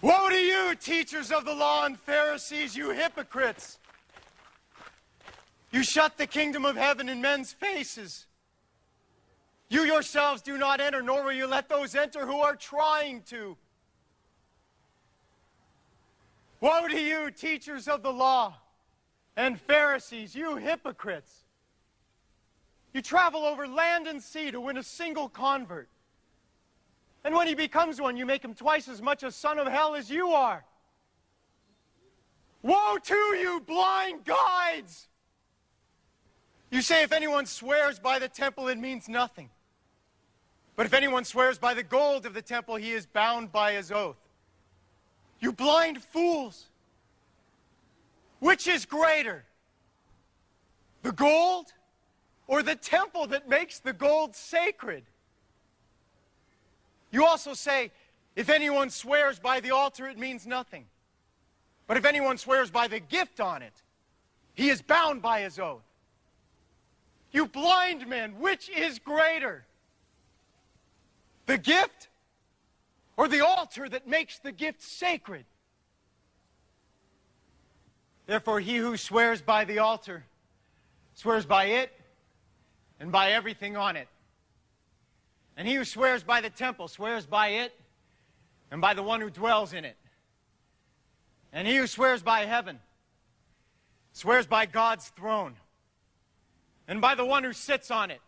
Woe to you, teachers of the law and Pharisees, you hypocrites! You shut the kingdom of heaven in men's faces. You yourselves do not enter, nor will you let those enter who are trying to. Woe to you, teachers of the law and Pharisees, you hypocrites! You travel over land and sea to win a single convert. And when he becomes one, you make him twice as much a son of hell as you are. Woe to you, blind guides! You say if anyone swears by the temple, it means nothing. But if anyone swears by the gold of the temple, he is bound by his oath. You blind fools! Which is greater, the gold or the temple that makes the gold sacred? You also say, if anyone swears by the altar, it means nothing. But if anyone swears by the gift on it, he is bound by his oath. You blind men, which is greater, the gift or the altar that makes the gift sacred? Therefore, he who swears by the altar swears by it and by everything on it. And he who swears by the temple swears by it and by the one who dwells in it. And he who swears by heaven swears by God's throne and by the one who sits on it.